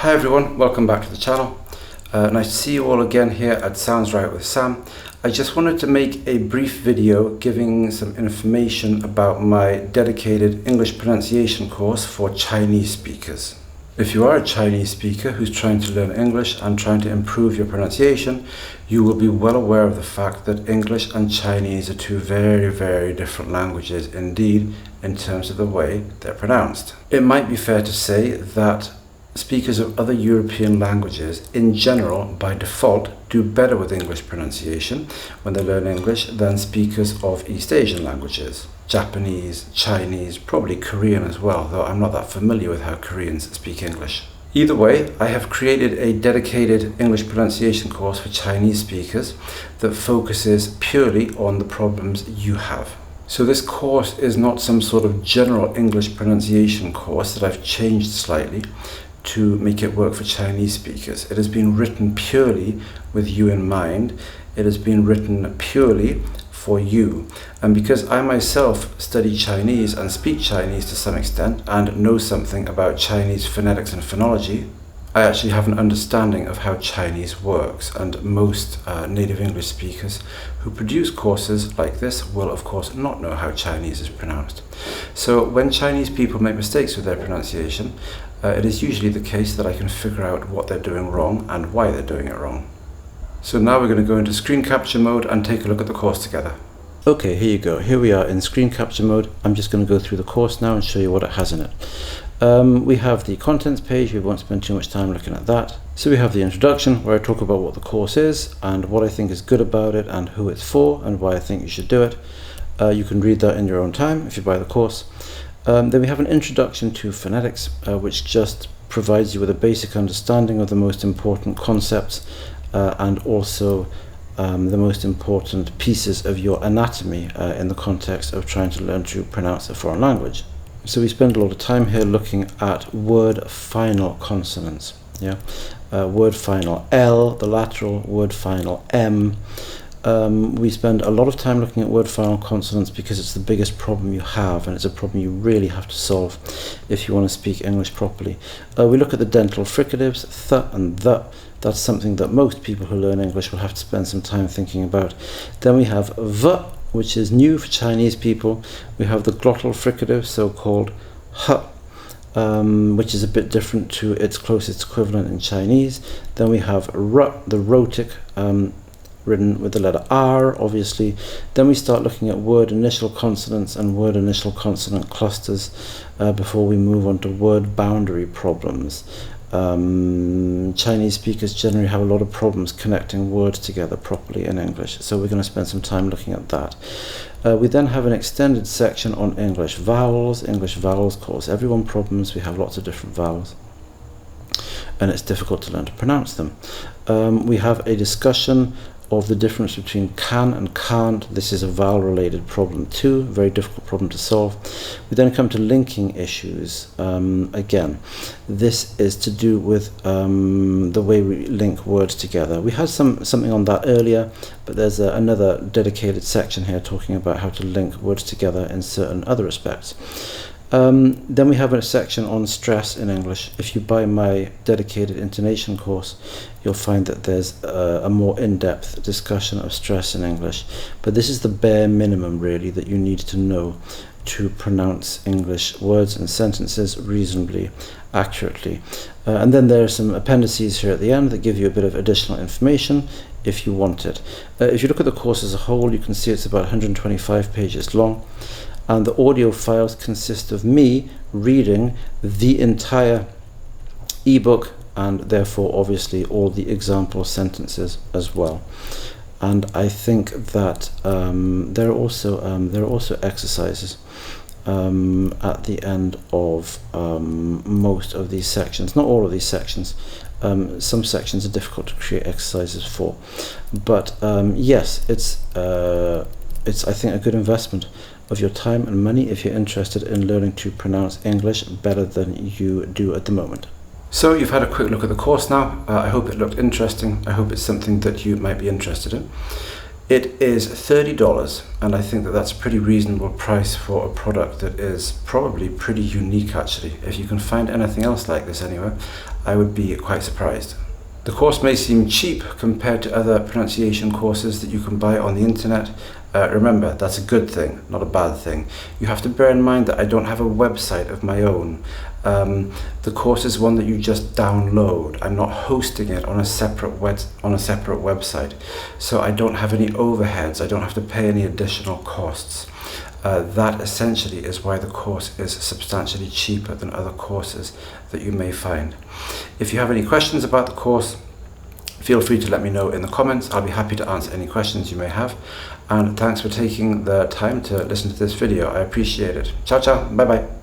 Hi everyone, welcome back to the channel. Nice to see you all again here at Sounds Right with Sam. I just wanted to make a brief video giving some information about my dedicated English pronunciation course for Chinese speakers. If you are a Chinese speaker who's trying to learn English and trying to improve your pronunciation, you will be well aware of the fact that English and Chinese are two very, very different languages indeed in terms of the way they're pronounced. It might be fair to say that speakers of other European languages in general by default do better with English pronunciation when they learn English than speakers of East Asian languages. Japanese, Chinese, probably Korean as well, though I'm not that familiar with how Koreans speak English. Either way, I have created a dedicated English pronunciation course for Chinese speakers that focuses purely on the problems you have. So this course is not some sort of general English pronunciation course that I've changed slightly to make it work for Chinese speakers. It has been written purely with you in mind. It has been written purely for you. And because I myself study Chinese and speak Chinese to some extent and know something about Chinese phonetics and phonology, I actually have an understanding of how Chinese works, and most native English speakers who produce courses like this will of course not know how Chinese is pronounced. So when Chinese people make mistakes with their pronunciation, it is usually the case that I can figure out what they're doing wrong and why they're doing it wrong. So now we're going to go into screen capture mode and take a look at the course together. Okay, here you go. Here we are in screen capture mode. I'm just going to go through the course now and show you what it has in it. We have the contents page. We won't spend too much time looking at that. So we have the introduction, where I talk about what the course is and what I think is good about it and who it's for and why I think you should do it. You can read that in your own time if you buy the course. Then we have an introduction to phonetics, which just provides you with a basic understanding of the most important concepts and also the most important pieces of your anatomy in the context of trying to learn to pronounce a foreign language. So we spend a lot of time here looking at word final consonants. Word final L, the lateral, word final M. We spend a lot of time looking at word final consonants because it's the biggest problem you have, and it's a problem you really have to solve if you want to speak English properly. We look at the dental fricatives, th and the. That's something that most people who learn English will have to spend some time thinking about. Then we have v, which is new for Chinese people. We have the glottal fricative, so-called h, which is a bit different to its closest equivalent in Chinese. Then we have r, the rhotic, written with the letter R, obviously. Then we start looking at word initial consonants and word initial consonant clusters before we move on to word boundary problems. Chinese speakers generally have a lot of problems connecting words together properly in English, so we're going to spend some time looking at that. We then have an extended section on English vowels. English vowels cause everyone problems. We have lots of different vowels, and it's difficult to learn to pronounce them. We have a discussion of the difference between can and can't. This is a vowel related problem too, very difficult problem to solve. We then come to linking issues. Again, this is to do with the way we link words together. We had something on that earlier, but there's another dedicated section here talking about how to link words together in certain other respects. Then we have a section on stress in English. If you buy my dedicated intonation course, you'll find that there's a more in-depth discussion of stress in English. But this is the bare minimum, really, that you need to know to pronounce English words and sentences reasonably accurately. And then there are some appendices here at the end that give you a bit of additional information if you want it. If you look at the course as a whole, you can see it's about 125 pages long. And the audio files consist of me reading the entire ebook and therefore obviously all the example sentences as well. And I think that there are also exercises at the end of most of these sections. Not all of these sections. Some sections are difficult to create exercises for, but yes, it's I think a good investment of your time and money if you're interested in learning to pronounce English better than you do at the moment. So you've had a quick look at the course now. I hope it looked interesting. I hope it's something that you might be interested in. It is $30, and I think that that's a pretty reasonable price for a product that is probably pretty unique actually. If you can find anything else like this anywhere, I would be quite surprised. The course may seem cheap compared to other pronunciation courses that you can buy on the internet. Remember, that's a good thing, not a bad thing. You have to bear in mind that I don't have a website of my own. The course is one that you just download. I'm not hosting it on a separate website, so I don't have any overheads. I don't have to pay any additional costs. That essentially is why the course is substantially cheaper than other courses that you may find. If you have any questions about the course, feel free to let me know in the comments. I'll be happy to answer any questions you may have. And thanks for taking the time to listen to this video. I appreciate it. Ciao, ciao. Bye-bye.